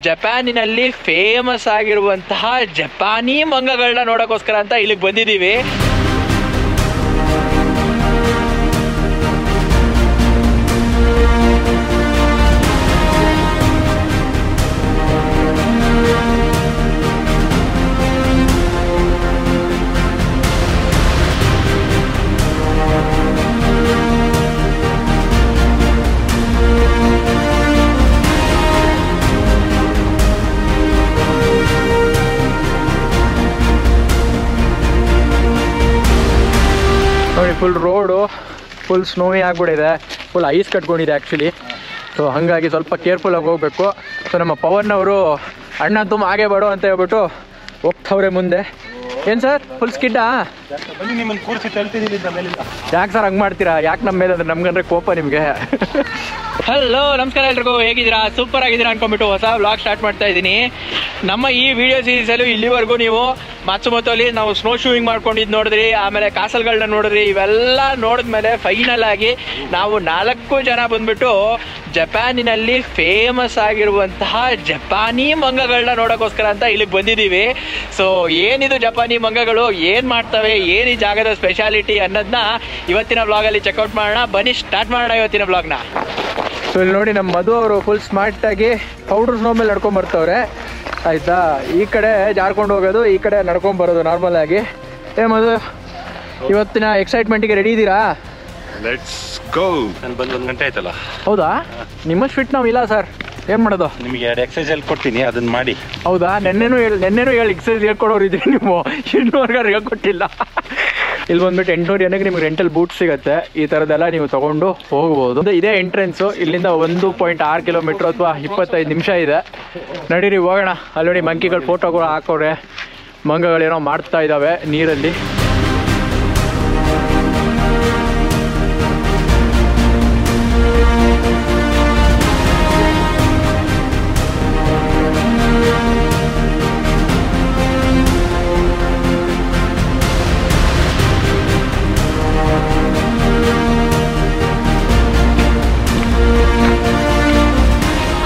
ಜಪಾನಿನಲ್ಲಿ famous ಆಗಿರುವಂತಹ ಜಪಾನಿ ಮಂಗಗಳನ್ನ ನೋಡೋಕ್ಕೋಸ್ಕರ ಅಂತ ಇಲ್ಲಿಗೆ ಬಂದಿದ್ದೀವಿ. ನೋಡಿ, ಫುಲ್ ರೋಡು ಫುಲ್ ಸ್ನೋವಿ ಆಗಿಬಿಟ್ಟಿದೆ, ಫುಲ್ ಐಸ್ ಕಟ್ಕೊಂಡಿದೆ ಆ್ಯಕ್ಚುಲಿ. ಸೊ ಹಾಗಾಗಿ ಸ್ವಲ್ಪ ಕೇರ್ಫುಲ್ಲಾಗಿ ಹೋಗಬೇಕು. ಸೊ ನಮ್ಮ ಪವನ್ನವರು ಅಣ್ಣ ತುಂಬ ಹಾಗೆ ಬೇಡ ಅಂತ ಹೇಳ್ಬಿಟ್ಟು ಹೋಗ್ತವ್ರೆ ಮುಂದೆ. ಏನು ಸರ್, ಫುಲ್ ಸ್ಕಿಡ್ಡಾ? ನಿಮ್ಮನ್ನು ಕೂರಿಸಿ ತಳ್ತಿದ್ದೀನಿ ಮೇಲಿಂದ. ಯಾಕೆ ಸರ್ ಹಂಗೆ ಮಾಡ್ತೀರಾ? ಯಾಕೆ ನಮ್ಮ ಮೇಲೆ ಅಂದ್ರೆ ನಮ್ಗಂದ್ರೆ ಕೋಪ ನಿಮಗೆ? ಹಲೋ, ನಮಸ್ಕಾರ ಎಲ್ರಿಗೂ, ಹೇಗಿದ್ದೀರಾ? ಸೂಪರ್ ಆಗಿದ್ದೀರಾ ಅನ್ಕೊಂಡ್ಬಿಟ್ಟು ಹೊಸ ವ್ಲಾಗ್ ಸ್ಟಾರ್ಟ್ ಮಾಡ್ತಾ ಇದ್ದೀನಿ. ನಮ್ಮ ಈ ವಿಡಿಯೋ ಸೀರೀಸಲ್ಲೂ ಇಲ್ಲಿವರೆಗೂ ನೀವು ಮಾತ್ಸುಮೋತೋಲಿ ನಾವು ಸ್ನೋ ಶೂವಿಂಗ್ ಮಾಡ್ಕೊಂಡಿದ್ದು ನೋಡಿದ್ರಿ, ಆಮೇಲೆ ಕಾಸಲ್ಗಳನ್ನ ನೋಡಿದ್ರಿ. ಇವೆಲ್ಲ ನೋಡಿದ್ಮೇಲೆ ಫೈನಲ್ ಆಗಿ ನಾವು 4 ಜನ ಬಂದ್ಬಿಟ್ಟು ಜಪಾನಿನಲ್ಲಿ ಫೇಮಸ್ ಆಗಿರುವಂತಹ ಜಪಾನಿ ಮಂಗಗಳನ್ನ ನೋಡೋಕ್ಕೋಸ್ಕರ ಅಂತ ಇಲ್ಲಿಗೆ ಬಂದಿದ್ದೀವಿ. ಸೊ ಏನಿದು ಜಪಾನಿ ಮಂಗಗಳು, ಏನು ಮಾಡ್ತವೆ, ಏನು ಈ ಜಾಗದ ಸ್ಪೆಷಾಲಿಟಿ ಅನ್ನೋದನ್ನ ಇವತ್ತಿನ ವ್ಲಾಗಲ್ಲಿ ಚೆಕ್ಔಟ್ ಮಾಡೋಣ. ಬನ್ನಿ ಸ್ಟಾರ್ಟ್ ಮಾಡೋಣ ಇವತ್ತಿನ ವ್ಲಾಗ್ನ. ಸೊ ಇಲ್ಲಿ ನೋಡಿ, ನಮ್ಮ ಮಧು ಅವರು ಫುಲ್ ಸ್ಮಾರ್ಟಾಗಿ ಪೌಡ್ರ್ ಸ್ನೋ ಮೇಲೆ ನಡ್ಕೊಂಡು ಬರ್ತವ್ರೆ, ಆಯಿತಾ? ಈ ಕಡೆ ಜಾರ್ಕೊಂಡು ಹೋಗೋದು, ಈ ಕಡೆ ನಡ್ಕೊಂಡು ಬರೋದು ನಾರ್ಮಲ್ ಆಗಿ. ಮಧು, ಇವತ್ತಿನ ಎಕ್ಸೈಟ್ಮೆಂಟಿಗೆ ರೆಡಿ ಇದ್ದೀರಾ? Let's go. ನಾನು ಬಂದು 1 ಗಂಟೆ ಆಯ್ತಲ್ಲ. ಹೌದಾ? ನಿಮ್ಮಷ್ಟು ಫಿಟ್ ನಾವು ಇಲ್ಲ ಸರ್, ಏನು ಮಾಡೋದು? ನಿಮಗೆ 2 ಎಕ್ಸಸೈಸ್ ಹೇಳ್ಕೊಡ್ತೀನಿ, ಅದನ್ನ ಮಾಡಿ. ಹೌದಾ? ನೆನ್ನೆನೂ ಹೇಳಿ ಎಕ್ಸಸೈಸ್ ಹೇಳ್ಕೊಡೋರು ಇದ್ರಿ ನೀವು, ಇನ್ನೂವರೆಗಾರು ಹೇಳ್ಕೊಟ್ಟಿಲ್ಲ. ಇಲ್ಲಿ ಬಂದ್ಬಿಟ್ಟು 800 ಜನಕ್ಕೆ ನಿಮ್ಗೆ ರೆಂಟಲ್ ಬೂಟ್ ಸಿಗುತ್ತೆ. ಈ ಥರದ್ದೆಲ್ಲ ನೀವು ತೊಗೊಂಡು ಹೋಗ್ಬೋದು. ಇದೇ ಎಂಟ್ರೆನ್ಸು, ಇಲ್ಲಿಂದ 1.6 ಕಿಲೋಮೀಟ್ರ್ ಅಥವಾ 25 ನಿಮಿಷ ಇದೆ. ನಡೀರಿ ಹೋಗೋಣ. ಅಲ್ಲಿ ನೋಡಿ ಮಂಕಿಗಳು ಫೋಟೋಗಳು ಹಾಕೋರೆ, ಮಂಗಗಳೇನೋ ಮಾಡ್ತಾ ಇದ್ದಾವೆ ನೀರಲ್ಲಿ.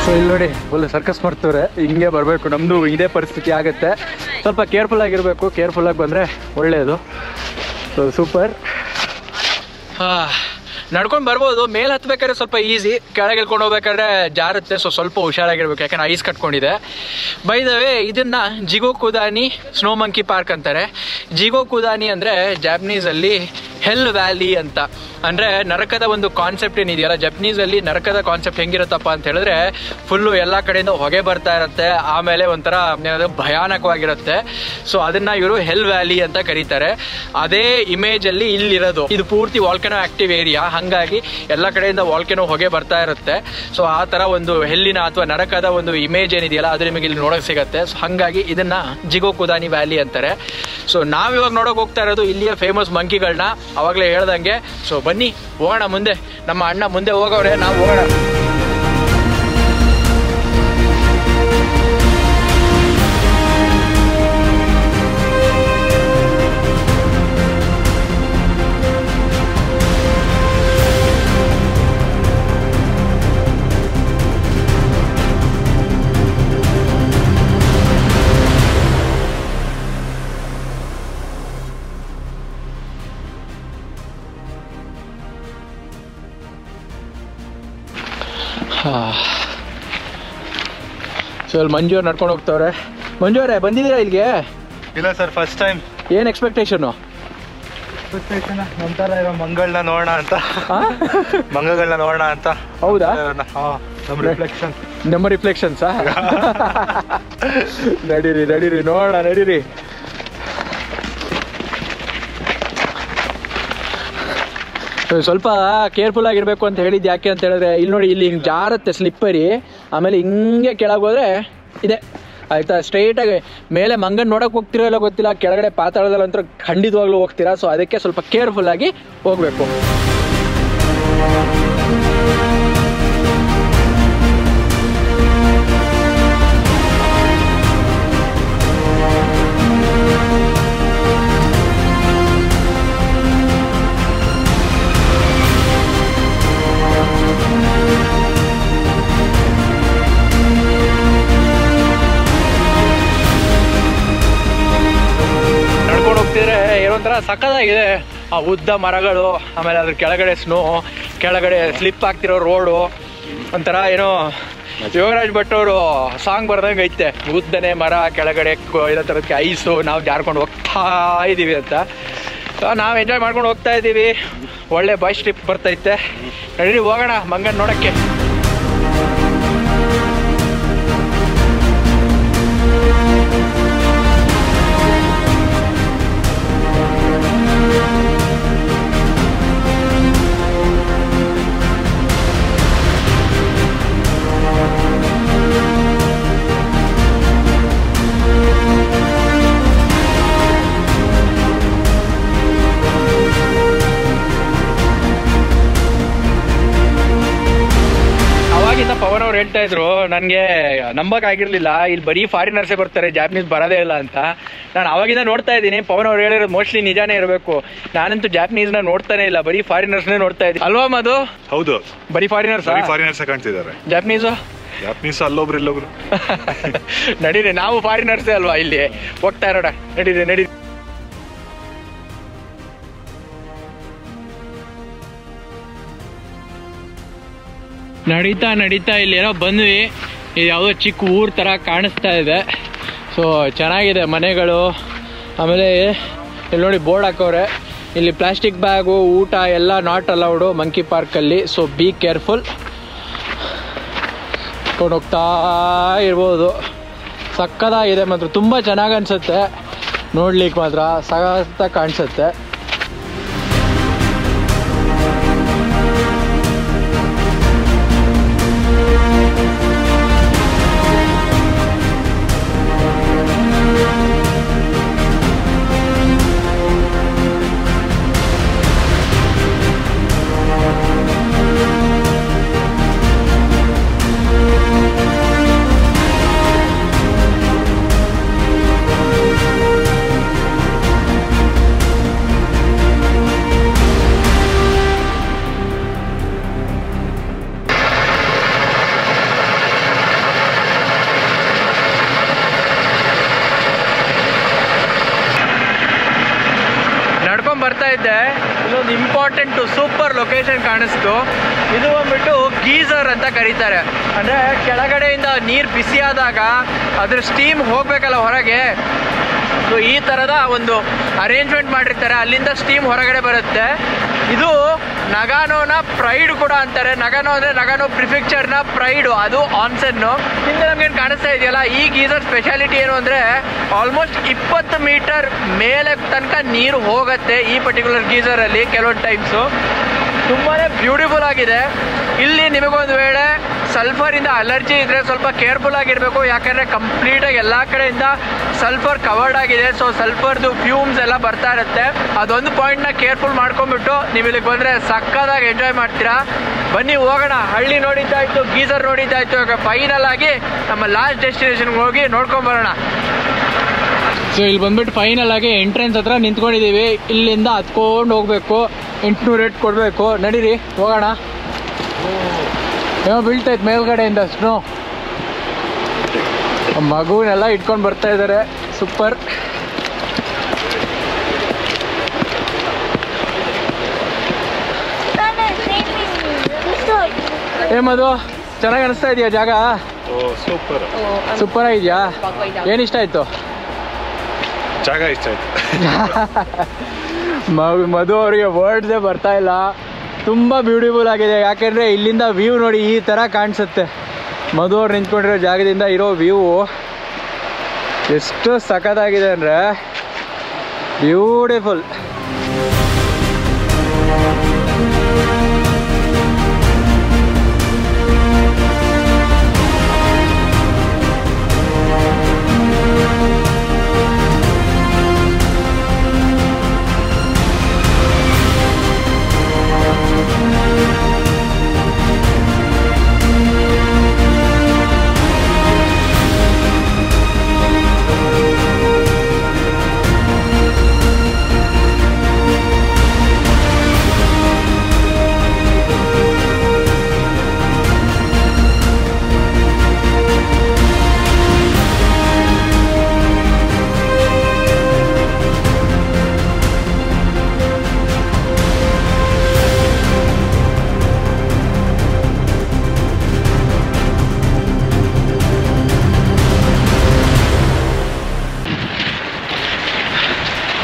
ಸೊ ಇಲ್ಲಿ ನೋಡಿ, ಫುಲ್ ಸರ್ಕಸ್ ಮಾಡ್ತವ್ರೆ, ಹಿಂಗೆ ಬರಬೇಕು. ನಮ್ಮದು ಇದೇ ಪರಿಸ್ಥಿತಿ ಆಗುತ್ತೆ. ಸ್ವಲ್ಪ ಕೇರ್ಫುಲ್ಲಾಗಿರಬೇಕು, ಕೇರ್ಫುಲ್ಲಾಗಿ ಬಂದರೆ ಒಳ್ಳೆಯದು. So super. ನಡ್ಕೊಂಡು ಬರ್ಬೋದು. ಮೇಲೆ ಹತ್ಬೇಕಾದ್ರೆ ಸ್ವಲ್ಪ ಈಸಿ, ಕೆಳಗೆ ಇಳ್ಕೊಂಡು ಹೋಗ್ಬೇಕಾದ್ರೆ ಜಾರುತ್ತೆ. ಸೊ ಸ್ವಲ್ಪ ಹುಷಾರಾಗಿರ್ಬೇಕು, ಯಾಕಂದ್ರೆ ಐಸ್ ಕಟ್ಕೊಂಡಿದೆ. ಬೈ ದ ವೇ, ಇದನ್ನ ಜಿಗೋಕುದಾನಿ ಸ್ನೋ ಮಂಕಿ ಪಾರ್ಕ್ ಅಂತಾರೆ. ಜಿಗೋಕುದಾನಿ ಅಂದರೆ ಜಾಪನೀಸಲ್ಲಿ ಹೆಲ್ ವ್ಯಾಲಿ ಅಂತ. ಅಂದರೆ ನರಕದ ಒಂದು ಕಾನ್ಸೆಪ್ಟ್ ಏನಿದೆಯಲ್ಲ, ಜಪನೀಸಲ್ಲಿ ನರಕದ ಕಾನ್ಸೆಪ್ಟ್ ಹೆಂಗಿರುತ್ತಪ್ಪ ಅಂತ ಹೇಳಿದ್ರೆ ಫುಲ್ಲು ಎಲ್ಲ ಕಡೆಯಿಂದ ಹೊಗೆ ಬರ್ತಾ ಇರುತ್ತೆ, ಆಮೇಲೆ ಒಂಥರ ಭಯಾನಕವಾಗಿರುತ್ತೆ. ಸೊ ಅದನ್ನು ಇವರು ಹೆಲ್ ವ್ಯಾಲಿ ಅಂತ ಕರೀತಾರೆ. ಅದೇ ಇಮೇಜಲ್ಲಿ ಇಲ್ಲಿರೋದು. ಇದು ಪೂರ್ತಿ ವಾಲ್ಕೆನೋ ಆಕ್ಟಿವ್ ಏರಿಯಾ, ಹಾಗಾಗಿ ಎಲ್ಲ ಕಡೆಯಿಂದ ವಾಲ್ಕೆನೋ ಹೊಗೆ ಬರ್ತಾ ಇರುತ್ತೆ. ಸೊ ಆ ಥರ ಒಂದು ಹೆಲ್ಲಿನ ಅಥವಾ ನರಕದ ಒಂದು ಇಮೇಜ್ ಏನಿದೆಯಲ್ಲ, ಅದು ನಿಮಗೆ ಇಲ್ಲಿ ನೋಡೋಕೆ ಸಿಗುತ್ತೆ. ಸೊ ಹಾಗಾಗಿ ಇದನ್ನು ಜಿಗೋಕುದಾನಿ ವ್ಯಾಲಿ ಅಂತಾರೆ. ಸೊ ನಾವಿವಾಗ ನೋಡೋಕೆ ಹೋಗ್ತಾ ಇರೋದು ಇಲ್ಲಿಯ ಫೇಮಸ್ ಮಂಕಿಗಳನ್ನ, ಅವಾಗಲೇ ಹೇಳ್ದಂಗೆ. ಸೊ ಬನ್ನಿ ಹೋಗೋಣ ಮುಂದೆ. ನಮ್ಮ ಅಣ್ಣ ಮುಂದೆ ಹೋಗೋರೆ, ನಾವು ಹೋಗೋಣ. ಸೊ ಅಲ್ಲಿ ಮಂಜು ಅವ್ರು ನಡ್ಕೊಂಡು ಹೋಗ್ತವ್ರೆ. ಮಂಜು ಅವರೇ, ಬಂದಿದ್ದೀರಾ ಇಲ್ಲಿಗೆ? ಇಲ್ಲ ಸರ್, ಫಸ್ಟ್ ಟೈಮ್. ಏನು ಎಕ್ಸ್ಪೆಕ್ಟೇಷನು? ಒಂಥರ ಇರೋ ಮಂಗಳನ್ನ ನೋಡೋಣ ಅಂತ, ಮಂಗಗಳನ್ನ ನೋಡೋಣ ಅಂತ. ಹೌದಾ? ರಿಫ್ಲೆಕ್ಷನ್, ನಮ್ಮ ರಿಫ್ಲೆಕ್ಷನ್ಸಾ? ನಡೀರಿ ನೋಡೋಣ, ನಡೀರಿ. ಸ್ವಲ್ಪ ಕೇರ್ಫುಲ್ ಆಗಿರ್ಬೇಕು ಅಂತ ಹೇಳಿದ್ದು ಯಾಕೆ ಅಂತ ಹೇಳಿದ್ರೆ, ಇಲ್ಲಿ ನೋಡಿ, ಇಲ್ಲಿ ಹಿಂಗೆ ಜಾರುತ್ತೆ ಸ್ಲಿಪ್ಪರಿ, ಆಮೇಲೆ ಹಿಂಗೆ ಕೆಳಗೆ ಹೋದ್ರೆ ಇದೆ, ಆಯಿತಾ? ಸ್ಟ್ರೈಟಾಗಿ ಮೇಲೆ ಮಂಗನ ನೋಡೋಕೆ ಹೋಗ್ತಿರೋ ಇಲ್ಲ ಗೊತ್ತಿಲ್ಲ, ಕೆಳಗಡೆ ಪಾತಾಳದಲ್ಲಂತೂ ಖಂಡಿತವಾಗ್ಲೂ ಹೋಗ್ತೀರಾ. ಸೊ ಅದಕ್ಕೆ ಸ್ವಲ್ಪ ಕೇರ್ಫುಲ್ಲಾಗಿ ಹೋಗಬೇಕು. ಒಂಥರ ಸಖತ್ತಾಗಿದೆ. ಆ ಉದ್ದ ಮರಗಳು, ಆಮೇಲೆ ಅದ್ರ ಕೆಳಗಡೆ ಸ್ನೋ, ಕೆಳಗಡೆ ಸ್ಲಿಪ್ ಆಗ್ತಿರೋ ರೋಡು, ಒಂಥರ ಏನೋ ಯೋಗರಾಜ್ ಭಟ್ ಅವರು ಸಾಂಗ್ ಬರ್ದಂಗೆ ಐತೆ. ಉದ್ದನೆ ಮರ, ಕೆಳಗಡೆ ಇರೋ ಥರಕ್ಕೆ ಐಸು, ನಾವು ಜಾರ್ಕೊಂಡು ಹೋಗ್ತಾ ಇದ್ದೀವಿ ಅಂತ. ನಾವು ಎಂಜಾಯ್ ಮಾಡ್ಕೊಂಡು ಹೋಗ್ತಾ ಇದ್ದೀವಿ. ಒಳ್ಳೆ ಬಾಯ್ಸ್ ಟ್ರಿಪ್ ಬರ್ತೈತೆ. ನಡೀರಿ ಹೋಗೋಣ ಮಂಗನ್ ನೋಡೋಕ್ಕೆ. ಪವನ್ ಅವ್ರು ಹೇಳ್ತಾ ಇದ್ರು, ನನಗೆ ನಂಬಕ್ ಆಗಿರ್ಲಿಲ್ಲ ಇಲ್ಲಿ ಬರೀ ಫಾರಿನರ್ಸೇ ಬರ್ತಾರೆ, ಜಾಪನೀಸ್ ಬರೋದೇ ಇಲ್ಲ ಅಂತ. ನಾನು ಅವಾಗಿಂದ ನೋಡ್ತಾ ಇದ್ದೀನಿ. ಪವನ್ ಅವ್ರು ಹೇಳಿರೋದು ಮೋಸ್ಟ್ಲಿ ನಿಜಾನೇ ಇರಬೇಕು. ನಾನಂತೂ ಜಾಪನೀಸ್ನ ನೋಡ್ತಾನೆ ಇಲ್ಲ, ಬರೀ ಫಾರಿನರ್ಸ್ನೇ ನೋಡ್ತಾ ಇದ್ದೀನಿ. ಅಲ್ವಾ ಮದು? ಹೌದು, ಬರೀ ಫಾರಿನರ್ಸ್ ಕಾಣ್ತಿದ್ದಾರೆ. ಜಾಪನೀಸ್ ಅಲ್ಲೊಬ್ರು ಇಲ್ಲೊಬ್ರು. ನಡೀರಿ, ನಾವು ಫಾರಿನರ್ಸೇ ಅಲ್ವಾ ಇಲ್ಲಿ ಹೋಗ್ತಾ ಇರೋಣ. ನಡೀರಿ. ನಡೀತಾ ಇಲ್ಲಿ ಏನೋ ಬಂದ್ವಿ. ಇದು ಯಾವುದೋ ಚಿಕ್ಕ ಊರ್ ತರ ಕಾಣಿಸ್ತಾ ಇದೆ. ಸೊ ಚೆನ್ನಾಗಿದೆ ಮನೆಗಳು. ಆಮೇಲೆ ಇಲ್ಲಿ ನೋಡಿ ಬೋರ್ಡ್ ಹಾಕವ್ರೆ, ಇಲ್ಲಿ ಪ್ಲಾಸ್ಟಿಕ್ ಬ್ಯಾಗು, ಊಟ ಎಲ್ಲ ನಾಟ್ ಅಲೌಡು ಮಂಕಿ ಪಾರ್ಕಲ್ಲಿ. So be careful. ಕೊಂಡು ಹೋಗ್ತಾ ಇರ್ಬೋದು. ಸಕ್ಕದಾಗಿದೆ ಮಾತ್ರ, ತುಂಬ ಚೆನ್ನಾಗಿ ಅನ್ಸುತ್ತೆ ನೋಡ್ಲಿಕ್ಕೆ, ಮಾತ್ರ ಸಖತ್ತಾಗಿ ಕಾಣಿಸುತ್ತೆ. ಬರ್ತಾ ಇದ್ದೆ, ಇಲ್ಲೊಂದು ಇಂಪಾರ್ಟೆಂಟ್ ಸೂಪರ್ ಲೊಕೇಶನ್ ಕಾಣಿಸ್ತು. ಇದು ಬಂದ್ಬಿಟ್ಟು ಗೀಸರ್ ಅಂತ ಕರೀತಾರೆ. ಅಂದರೆ ಕೆಳಗಡೆಯಿಂದ ನೀರು ಬಿಸಿ ಆದಾಗ ಅದ್ರ ಸ್ಟೀಮ್ ಹೋಗ್ಬೇಕಲ್ಲ ಹೊರಗೆ. ಸೊ ಈ ಥರದ ಒಂದು ಅರೇಂಜ್ಮೆಂಟ್ ಮಾಡಿರ್ತಾರೆ, ಅಲ್ಲಿಂದ ಸ್ಟೀಮ್ ಹೊರಗಡೆ ಬರುತ್ತೆ. ಇದು ನಗಾನೋನ ಪ್ರೈಡ್ ಕೂಡ ಅಂತಾರೆ. ನಗಾನೋ ಅಂದರೆ ನಗಾನೋ ಪ್ರಿಫೆಕ್ಚರ್ನ ಪ್ರೈಡು, ಅದು ಆನ್ಸೆನ್ನು. ಹಿಂದೆ ನಮ್ಗೇನು ಕಾಣಿಸ್ತಾ ಇದೆಯಲ್ಲ, ಈ ಗೀಸರ್ ಸ್ಪೆಷಾಲಿಟಿ ಏನು ಅಂದರೆ ಆಲ್ಮೋಸ್ಟ್ 20 ಮೀಟರ್ ಮೇಲೆ ತನಕ ನೀರು ಹೋಗುತ್ತೆ ಈ ಪರ್ಟಿಕ್ಯುಲರ್ ಗೀಸರಲ್ಲಿ ಕೆಲವೊಂದು ಟೈಮ್ಸು. ತುಂಬಾ ಬ್ಯೂಟಿಫುಲ್ ಆಗಿದೆ. ಇಲ್ಲಿ ನಿಮಗೊಂದು ವೇಳೆ ಸಲ್ಫರಿಂದ ಅಲರ್ಜಿ ಇದ್ದರೆ ಸ್ವಲ್ಪ ಕೇರ್ಫುಲ್ ಆಗಿರಬೇಕು, ಯಾಕಂದರೆ ಕಂಪ್ಲೀಟಾಗಿ ಎಲ್ಲ ಕಡೆಯಿಂದ ಸಲ್ಫರ್ ಕವರ್ಡ್ ಆಗಿದೆ. ಸೊ ಸಲ್ಫರ್ದು ಫ್ಯೂಮ್ಸ್ ಎಲ್ಲ ಬರ್ತಾ ಇರುತ್ತೆ. ಅದೊಂದು ಪಾಯಿಂಟ್ನ ಕೇರ್ಫುಲ್ ಮಾಡ್ಕೊಂಡ್ಬಿಟ್ಟು ನೀವು ಇಲ್ಲಿಗೆ ಬಂದರೆ ಸಕ್ಕದಾಗಿ ಎಂಜಾಯ್ ಮಾಡ್ತೀರಾ. ಬನ್ನಿ ಹೋಗೋಣ. ಹಳ್ಳಿ ನೋಡಿದ್ದಾಯ್ತು, ಗೀಸರ್ ನೋಡಿದ್ದಾಯ್ತು, ಇವಾಗ ಫೈನಲ್ ಆಗಿ ನಮ್ಮ ಲಾಸ್ಟ್ ಡೆಸ್ಟಿನೇಷನ್ಗೆ ಹೋಗಿ ನೋಡ್ಕೊಂಬರೋಣ. ಸೊ ಇಲ್ಲಿ ಬಂದ್ಬಿಟ್ಟು ಫೈನಲ್ ಆಗಿ ಎಂಟ್ರೆನ್ಸ್ ಹತ್ರ ನಿಂತ್ಕೊಂಡಿದ್ದೀವಿ. ಇಲ್ಲಿಂದ ಹತ್ಕೊಂಡು ಹೋಗ್ಬೇಕು, 800 ರೇಟ್ ಕೊಡಬೇಕು. ನಡೀರಿ ಹೋಗೋಣ. ಏನೋ ಬೀಳ್ತೈತೆ ಮೇಲ್ಗಡೆಯಿಂದ ಸ್ನೋ. ಮಗುನೆಲ್ಲ ಇಟ್ಕೊಂಡು ಬರ್ತಾ ಇದ್ದಾರೆ. ಸೂಪರ್. ಮದು ಚೆನ್ನಾಗಿ ಅನಿಸ್ತಾ ಇದೆಯಾ ಜಾಗ? ಸೂಪರ್ ಸೂಪರ್ ಆಗಿದೆಯಾ? ಏನು ಇಷ್ಟ ಆಯ್ತು? ಜಾಗ ಇಷ್ಟ ಆಯ್ತು. ಮಧು ಅವರಿಗೆ ವರ್ಡ್ಸೇ ಬರ್ತಾ ಇಲ್ಲ. ತುಂಬ ಬ್ಯೂಟಿಫುಲ್ ಆಗಿದೆ, ಯಾಕೆಂದರೆ ಇಲ್ಲಿಂದ ವ್ಯೂ ನೋಡಿ ಈ ಥರ ಕಾಣಿಸುತ್ತೆ. ಮಧು ಅವ್ರು ನಿಂತ್ಕೊಂಡಿರೋ ಜಾಗದಿಂದ ಇರೋ ವ್ಯೂ ಎಷ್ಟು ಸಖತ್ತಾಗಿದೆ ಅಂದರೆ ಬ್ಯೂಟಿಫುಲ್.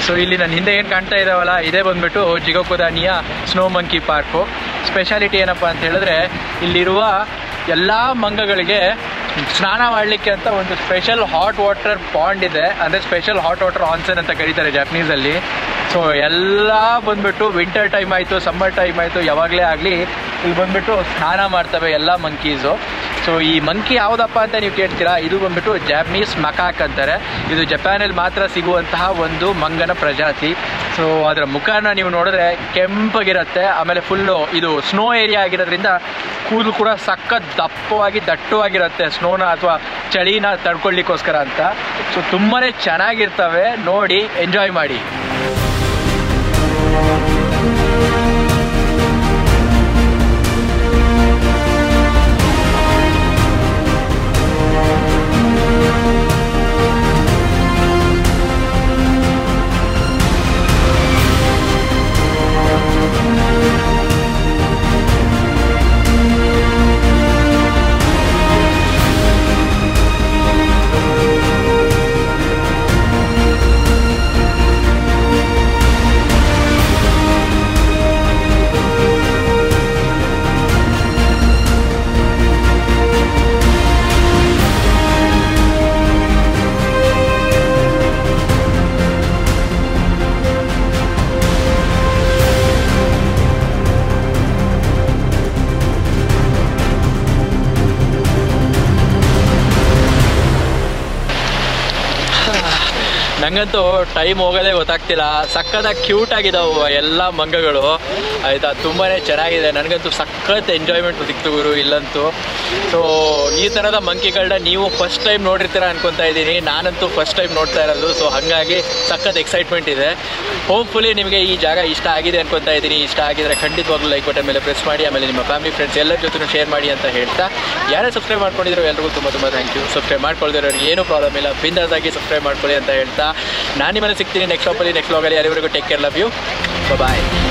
ಸೊ ಇಲ್ಲಿ ನನ್ನ ಹಿಂದೆ ಏನು ಕಾಣ್ತಾ ಇದ್ದಾವಲ್ಲ ಇದೇ ಬಂದ್ಬಿಟ್ಟು ಜಿಗೋಕುದಾನಿಯ ಸ್ನೋ ಮಂಕಿ ಪಾರ್ಕು. ಸ್ಪೆಷಾಲಿಟಿ ಏನಪ್ಪ ಅಂತ ಹೇಳಿದ್ರೆ ಇಲ್ಲಿರುವ ಎಲ್ಲ ಮಂಗಗಳಿಗೆ ಸ್ನಾನ ಮಾಡಲಿಕ್ಕೆ ಅಂತ ಒಂದು ಸ್ಪೆಷಲ್ ಹಾಟ್ ವಾಟರ್ ಪಾಂಡ್ ಇದೆ, ಅಂದರೆ ಸ್ಪೆಷಲ್ ಹಾಟ್ ವಾಟರ್ ಆನ್ಸನ್ ಅಂತ ಕರೀತಾರೆ ಜಾಪನೀಸಲ್ಲಿ. ಸೊ ಎಲ್ಲ ಬಂದ್ಬಿಟ್ಟು ವಿಂಟರ್ ಟೈಮ್ ಆಯಿತು, ಸಮ್ಮರ್ ಟೈಮ್ ಆಯಿತು, ಯಾವಾಗಲೇ ಆಗಲಿ ಇಲ್ಲಿ ಬಂದ್ಬಿಟ್ಟು ಸ್ನಾನ ಮಾಡ್ತವೆ ಎಲ್ಲ ಮಂಕೀಸು. ಸೊ ಈ ಮಂಕಿ ಯಾವುದಪ್ಪ ಅಂತ ನೀವು ಕೇಳ್ತೀರಾ, ಇದು ಬಂದ್ಬಿಟ್ಟು ಜಾಪನೀಸ್ ಮಕಾಕ್ ಅಂತಾರೆ. ಇದು ಜಪಾನಲ್ಲಿ ಮಾತ್ರ ಸಿಗುವಂತಹ ಒಂದು ಮಂಗನ ಪ್ರಜಾತಿ. ಸೊ ಅದರ ಮುಖನ ನೀವು ನೋಡಿದ್ರೆ ಕೆಂಪಗಿರುತ್ತೆ, ಆಮೇಲೆ ಫುಲ್ಲು ಇದು ಸ್ನೋ ಏರಿಯಾ ಆಗಿರೋದ್ರಿಂದ ಕೂದಲು ಕೂಡ ಸಖತ್ ದಪ್ಪವಾಗಿ ದಟ್ಟವಾಗಿರುತ್ತೆ, ಸ್ನೋನ ಅಥವಾ ಚಳಿನ ತಡ್ಕೊಳ್ಳಿಕ್ಕೋಸ್ಕರ ಅಂತ. ಸೊ ತುಂಬಾ ಚೆನ್ನಾಗಿರ್ತವೆ, ನೋಡಿ ಎಂಜಾಯ್ ಮಾಡಿ. ನಂಗಂತೂ ಟೈಮ್ ಹೋಗೋದೇ ಗೊತ್ತಾಗ್ತಿಲ್ಲ. ಸಖತ್ತಾಗಿ ಕ್ಯೂಟ್ ಆಗಿದ್ದಾವೆ ಎಲ್ಲ ಮಂಗಗಳು ಆಯಿತಾ, ತುಂಬಾ ಚೆನ್ನಾಗಿದೆ. ನನಗಂತೂ ಸಖತ್ ಎಂಜಾಯ್ಮೆಂಟ್ ಸಿಕ್ತು ಗುರು ಇಲ್ಲಂತೂ. ಸೊ ಈ ಥರದ ಮಂಕಿಗಳನ್ನ ನೀವು ಫಸ್ಟ್ ಟೈಮ್ ನೋಡಿರ್ತೀರ ಅನ್ಕೊತಾ ಇದ್ದೀನಿ, ನಾನಂತೂ ಫಸ್ಟ್ ಟೈಮ್ ನೋಡ್ತಾ ಇರೋದು. ಸೊ ಹಾಗಾಗಿ ಸಖತ್ ಎಕ್ಸೈಟ್ಮೆಂಟ್ ಇದೆ. ಹೋಪ್ಫುಲಿ ನಿಮಗೆ ಈ ಜಾಗ ಇಷ್ಟ ಆಗಿದೆ ಅನ್ಕೊತಾ ಇದ್ದೀನಿ. ಇಷ್ಟ ಆಗಿದ್ರೆ ಖಂಡಿತವಾಗ್ಲೂ ಲೈಕ್ ಬಟನ್ ಮೇಲೆ ಪ್ರೆಸ್ ಮಾಡಿ, ಆಮೇಲೆ ನಿಮ್ಮ ಫ್ಯಾಮಿಲಿ ಫ್ರೆಂಡ್ಸ್ ಎಲ್ಲರ ಜೊತೆ ಶೇರ್ ಮಾಡಿ ಅಂತ ಹೇಳ್ತಾ, ಯಾರೇ ಸಬ್ಸ್ಕ್ರೈಬ್ ಮಾಡ್ಕೊಂಡಿದ್ರು ಎಲ್ರಿಗೂ ತುಂಬ ಥ್ಯಾಂಕ್ ಯು. ಸಬ್ಸ್ಕ್ರೈಬ್ ಮಾಡ್ಕೊಳ್ದಿರೋರಿಗೆ ಏನೂ ಪ್ರಾಬ್ಲಮ್ ಇಲ್ಲ, ಬಿಂದಾಸ್ ಆಗಿ ಸಬ್ಸ್ಕ್ರೈಬ್ ಮಾಡ್ಕೊಳ್ಳಿ ಅಂತ ಹೇಳ್ತಾ ನಾನು ನಿಮ್ಮನ್ನು ಸಿಗ್ತೀನಿ ನೆಕ್ಸ್ಟ್ ಟಾಪಲ್ಲಿ ನೆಕ್ಸ್ಟ್ ವ್ಲಾಗಲ್ಲಿ. ಅಲ್ಲಿವರೆಗೂ take care, love you, bye.